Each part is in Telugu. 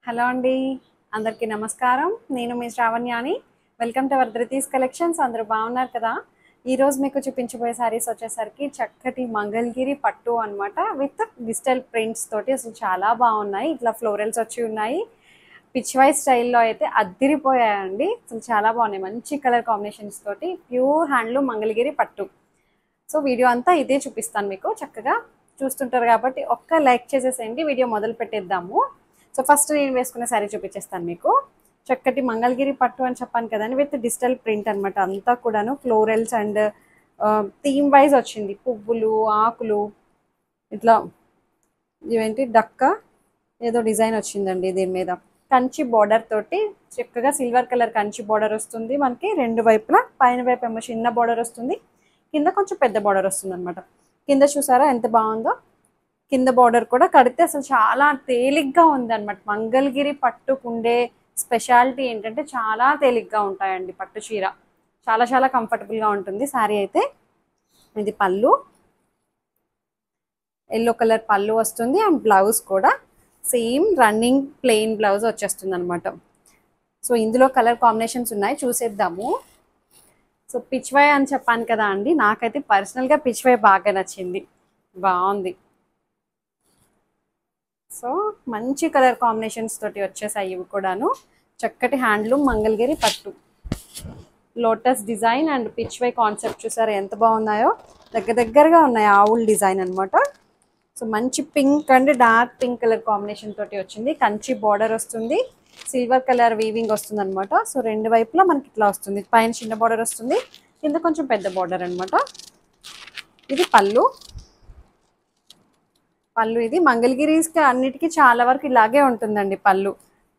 హలో అండి, అందరికీ నమస్కారం. నేను మీ శ్రావణ్యాని. Welcome to our Dhruti's collections. అందరూ బాగున్నారు కదా? ఈరోజు మీకు చూపించబోయే శారీస్ వచ్చేసరికి చక్కటి మంగళగిరి పట్టు అన్నమాట. విత్ డిజిటల్ ప్రింట్స్ తోటి అసలు చాలా బాగున్నాయి. ఇట్లా ఫ్లోరల్స్ వచ్చి ఉన్నాయి. పిచ్ వై స్టైల్లో అయితే అద్దిరిపోయాయండి. అసలు చాలా బాగున్నాయి. మంచి కలర్ కాంబినేషన్స్ తోటి ప్యూర్ హ్యాండ్లూమ్ మంగళగిరి పట్టు. సో వీడియో అంతా ఇదే చూపిస్తాను మీకు. చక్కగా చూస్తుంటారు కాబట్టి ఒక్క లైక్ చేసేసేయండి. వీడియో మొదలు పెట్టేద్దాము. సో ఫస్ట్ నేను వేసుకున్న శారీ చూపించేస్తాను మీకు. చక్కటి మంగళగిరి పట్టు అని చెప్పాను కదండి, విత్ డిజిటల్ ప్రింట్ అనమాట. అంతా కూడాను ఫ్లోరల్స్ అండ్ థీమ్ వైజ్ వచ్చింది. పువ్వులు, ఆకులు, ఇట్లా ఇవేంటి డక్క ఏదో డిజైన్ వచ్చిందండి. దీని మీద కంచి బార్డర్ తోటి చక్కగా సిల్వర్ కలర్ కంచి బార్డర్ వస్తుంది మనకి రెండు వైపులా. పైన వైపు ఏమో చిన్న బార్డర్ వస్తుంది, కింద కొంచెం పెద్ద బార్డర్ వస్తుంది అనమాట. కింద చూసారా ఎంత బాగుందో. కింద బార్డర్ కూడా కడితే అసలు చాలా తేలిగ్గా ఉందన్నమాట. మంగళగిరి పట్టుకుండే స్పెషాలిటీ ఏంటంటే చాలా తేలిగ్గా ఉంటాయండి. పట్టు చీర చాలా చాలా కంఫర్టబుల్గా ఉంటుంది శారీ అయితే. ఇది పళ్ళు, ఎల్లో కలర్ పళ్ళు వస్తుంది. అండ్ బ్లౌజ్ కూడా సేమ్ రన్నింగ్ ప్లెయిన్ బ్లౌజ్ వచ్చేస్తుంది అనమాట. సో ఇందులో కలర్ కాంబినేషన్స్ ఉన్నాయి, చూసేద్దాము. సో పిచ్ వై అని చెప్పాను కదా అండి, నాకైతే పర్సనల్గా పిచ్ వై బాగా నచ్చింది, బాగుంది. సో మంచి కలర్ కాంబినేషన్స్ తోటి వచ్చేసాయి ఇవి కూడాను. చక్కటి హ్యాండ్లూమ్ మంగళగిరి పట్టు, lotus design and Pichwai concept చూసారా ఎంత బాగున్నాయో. దగ్గరగా ఉన్నాయి ఆవుల్ డిజైన్ అనమాట. సో మంచి pink and dark pink colour combination తోటి వచ్చింది. కంచి బార్డర్ వస్తుంది, సిల్వర్ కలర్ వీవింగ్ వస్తుంది అనమాట. సో రెండు వైపులా మనకి ఇట్లా వస్తుంది. పైన చిన్న బార్డర్ వస్తుంది, కింద కొంచెం పెద్ద బార్డర్ అనమాట. ఇది పళ్ళు. పళ్ళు ఇది మంగళగిరీస్కి అన్నిటికీ చాలా వరకు ఇలాగే ఉంటుందండి పళ్ళు.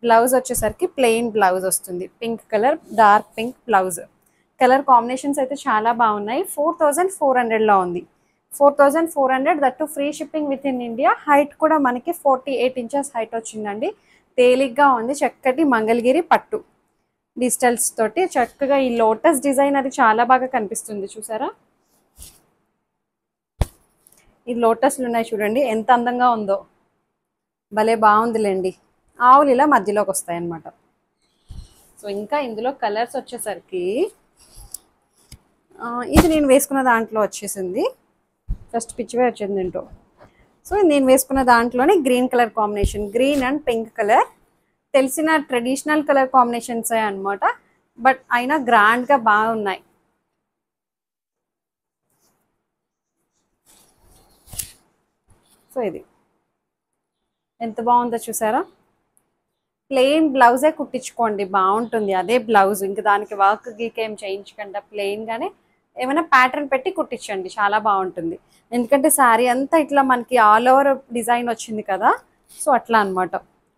బ్లౌజ్ వచ్చేసరికి ప్లెయిన్ బ్లౌజ్ వస్తుంది. Pink colour, dark pink blouse. Colour combinations అయితే చాలా బాగున్నాయి. 4400లో ఉంది. 4400, that free shipping with in India. Height కూడా మనకి 48 ఇంచెస్ హైట్ వచ్చిందండి. తేలిగ్గా ఉంది. చక్కటి మంగళగిరి పట్టు డిజిటల్స్ తోటి చక్కగా ఈ లోటస్ డిజైన్ అది చాలా బాగా కనిపిస్తుంది చూసారా. ఈ లోటస్లు ఉన్నాయి చూడండి ఎంత అందంగా ఉందో, భలే బాగుందిలేండి. ఆవులు ఇలా మధ్యలోకి వస్తాయి అన్నమాట. సో ఇంకా ఇందులో కలర్స్ వచ్చేసరికి ఇది నేను వేసుకున్న దాంట్లో వచ్చేసింది. ఫస్ట్ పిచ్చివే వచ్చింది ఏంటో. సో నేను వేసుకున్న దాంట్లోనే green colour combination, green and pink colour. తెలిసిన ట్రెడిషనల్ కలర్ కాంబినేషన్సే అనమాట, బట్ అయినా గ్రాండ్గా బాగున్నాయి. సో ఇది ఎంత బాగుందో చూసారా. ప్లెయిన్ బ్లౌజే కుట్టించుకోండి, బాగుంటుంది అదే బ్లౌజ్. ఇంకా దానికి వర్క్ గీక్ ఏం చేయించకుండా ప్లెయిన్గానే ఏమైనా ప్యాటర్న్ పెట్టి కుట్టించండి, చాలా బాగుంటుంది. ఎందుకంటే శారీ అంతా ఇట్లా మనకి ఆల్ ఓవర్ డిజైన్ వచ్చింది కదా. సో అట్లా అనమాట.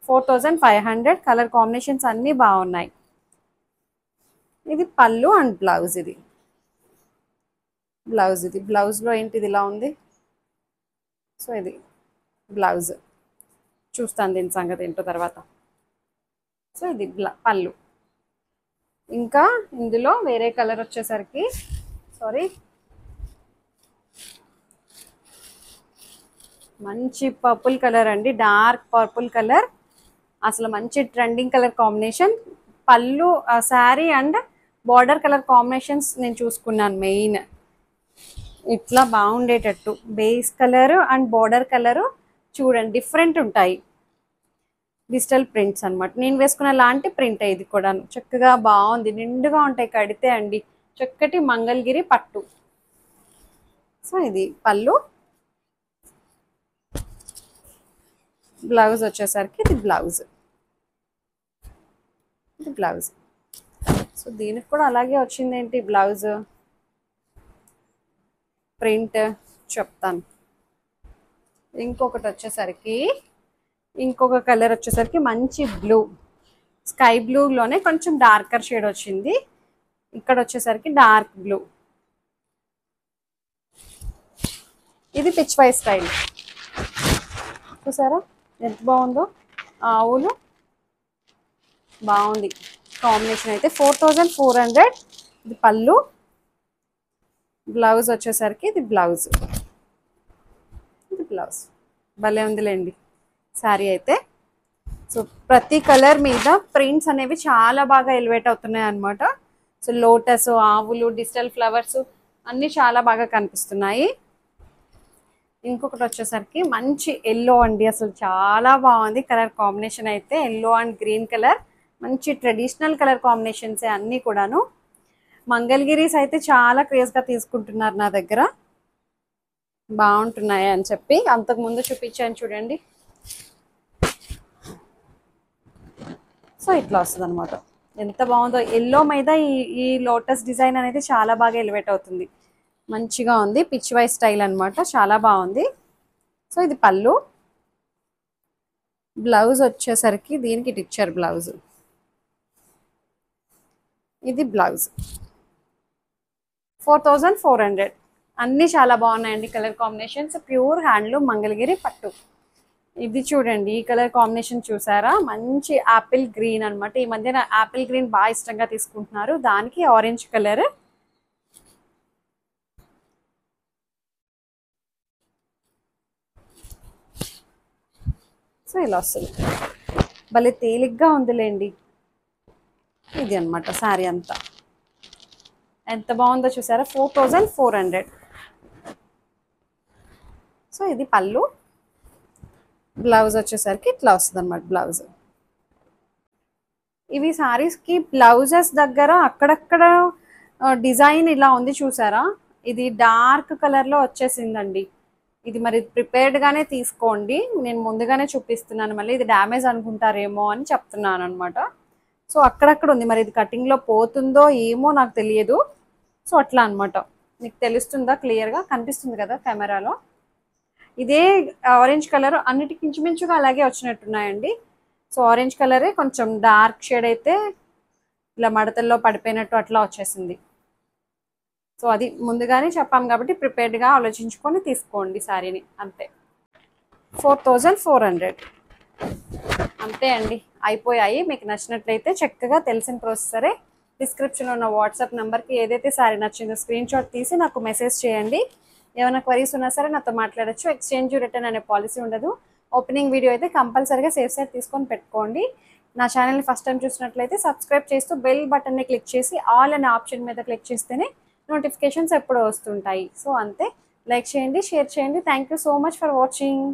4500. కలర్ కాంబినేషన్స్ అన్నీ బాగున్నాయి. ఇది పళ్ళు అండ్ బ్లౌజ్. ఇది బ్లౌజ్. ఇది బ్లౌజ్లో ఏంటిది ఇలా ఉంది. సో ఇది బ్లౌజ్. చూస్తాను దీని సంగతి ఏంటో తర్వాత. సో ఇది పళ్ళు. ఇంకా ఇందులో వేరే కలర్ వచ్చేసరికి మంచి పర్పుల్ కలర్ అండి, డార్క్ పర్పుల్ కలర్. అసలు మంచి ట్రెండింగ్ కలర్ కాంబినేషన్. పళ్ళు, sari and border colour combinations నేను చూసుకున్నాను మెయిన్. ఇట్లా బాగుండేటట్టు base colour and border colour చూడండి డిఫరెంట్ ఉంటాయి. డిజిటల్ ప్రింట్స్ అనమాట. నేను వేసుకున్న లాంటి ప్రింట్ ఇది కూడా చక్కగా బాగుంది. నిండుగా ఉంటాయి కడితే అండి. చక్కటి మంగళగిరి పట్టు. సో ఇది పళ్ళు. బ్లౌజ్ వచ్చేసరికి ఇది బ్లౌజ్. ఇది బ్లౌజ్. సో దీనికి కూడా అలాగే వచ్చింది. ఏంటి బ్లౌజ్ ప్రింట్ చెప్తాను. ఇంకొకటి వచ్చేసరికి ఇంకొక కలర్ వచ్చేసరికి మంచి బ్లూ, స్కై బ్లూలోనే కొంచెం డార్కర్ షేడ్ వచ్చింది. ఇక్కడ వచ్చేసరికి డార్క్ బ్లూ. ఇది పిచ్ వై స్టైల్. చూసారా ఎంత బాగుందో. ఆవులు బాగుంది కాంబినేషన్ అయితే. 4400. ఇది పళ్ళు. బ్లౌజ్ వచ్చేసరికి ఇది బ్లౌజ్. ఇది బ్లౌజ్. భలే ఉందిలేండి శారీ అయితే. సో ప్రతి కలర్ మీద ప్రింట్స్ అనేవి చాలా బాగా ఎలివేట్ అవుతున్నాయి అన్నమాట. సో లోటస్, ఆవులు, డిజిటల్ ఫ్లవర్స్ అన్నీ చాలా బాగా కనిపిస్తున్నాయి. ఇంకొకటి వచ్చేసరికి మంచి ఎల్లో అండి, అసలు చాలా బాగుంది కలర్ కాంబినేషన్ అయితే. ఎల్లో అండ్ గ్రీన్ కలర్, మంచి ట్రెడిషనల్ కలర్ కాంబినేషన్సే అన్నీ కూడాను. మంగళగిరీస్ అయితే చాలా క్రేజ్గా తీసుకుంటున్నారు నా దగ్గర, బాగుంటున్నాయి అని చెప్పి. అంతకుముందు చూపించాను చూడండి. సో ఇట్లా వస్తుంది అనమాట, ఎంత బాగుందో. ఎల్లో మీద ఈ లోటస్ డిజైన్ అనేది చాలా బాగా ఎలివేట్ అవుతుంది, మంచిగా ఉంది. పిచ్ వై స్టైల్ అనమాట, చాలా బాగుంది. సో ఇది పళ్ళు. బ్లౌజ్ వచ్చేసరికి దీనికి ఇచ్చారు బ్లౌజ్, ఇది బ్లౌజ్ 4400. అన్నీ చాలా బాగున్నాయండి colour combinations. Pure handloom Mangalagiri పట్టు. ఇది చూడండి, ఈ కలర్ కాంబినేషన్ చూసారా, మంచి యాపిల్ గ్రీన్ అనమాట. ఈ మధ్యన యాపిల్ గ్రీన్ బాగా ఇష్టంగా తీసుకుంటున్నారు, దానికి ఆరెంజ్ కలర్. సో ఇలా వస్తుంది, భలే తేలిగ్గా ఉందిలేండి. ఇది అనమాట శారీ అంతా, ఎంత బాగుందో చూసారా, 4400. సో ఇది పళ్ళు. బ్లౌజ్ వచ్చేసరికి ఇట్లా వస్తుంది అనమాట బ్లౌజ్. ఇవి సారీస్కి బ్లౌజెస్ దగ్గర అక్కడక్కడ డిజైన్ ఇలా ఉంది చూసారా, ఇది డార్క్ కలర్లో వచ్చేసిందండి. ఇది మరి ప్రిపేర్డ్గానే తీసుకోండి, నేను ముందుగానే చూపిస్తున్నాను, మళ్ళీ ఇది డ్యామేజ్ అనుకుంటారేమో అని చెప్తున్నాను అనమాట. సో అక్కడక్కడ ఉంది, మరి ఇది కటింగ్లో పోతుందో ఏమో నాకు తెలియదు. సో అట్లా అనమాట. మీకు తెలుస్తుందా, క్లియర్గా కనిపిస్తుంది కదా కెమెరాలో. ఇదే ఆరెంజ్ కలర్ అన్నిటికి ఇంచుమించుగా అలాగే వచ్చినట్టున్నాయండి. సో ఆరెంజ్ కలరే కొంచెం డార్క్ షేడ్ అయితే ఇలా మడతల్లో పడిపోయినట్టు అట్లా వచ్చేసింది. సో అది ముందుగానే చెప్పాం కాబట్టి ప్రిపేర్డ్గా ఆలోచించుకొని తీసుకోండి శారీని, అంతే. 4400 అంతే అండి, అయిపోయాయి. మీకు నచ్చినట్లయితే చక్కగా తెలిసిన ప్రాసెసరే డిస్క్రిప్షన్లో ఉన్న వాట్సాప్ నెంబర్కి ఏదైతే శారీ నచ్చిందో స్క్రీన్ షాట్ తీసి నాకు మెసేజ్ చేయండి. ఏమైనా క్వరీస్ ఉన్నా సరే నాతో మాట్లాడచ్చు. ఎక్స్చేంజ్ రిటర్న్ అనే పాలసీ ఉండదు. ఓపెనింగ్ వీడియో అయితే కంపల్సరీగా సేఫ్ సైడ్ తీసుకొని పెట్టుకోండి. నా ఛానల్ని ఫస్ట్ టైం చూసినట్లయితే సబ్స్క్రైబ్ చేస్తూ బెల్ బటన్ని క్లిక్ చేసి ఆల్ అనే ఆప్షన్ మీద క్లిక్ చేస్తేనే నోటిఫికేషన్స్ ఎప్పుడూ వస్తుంటాయి. సో అంతే, లైక్ చేయండి, షేర్ చేయండి. Thank you so much for watching.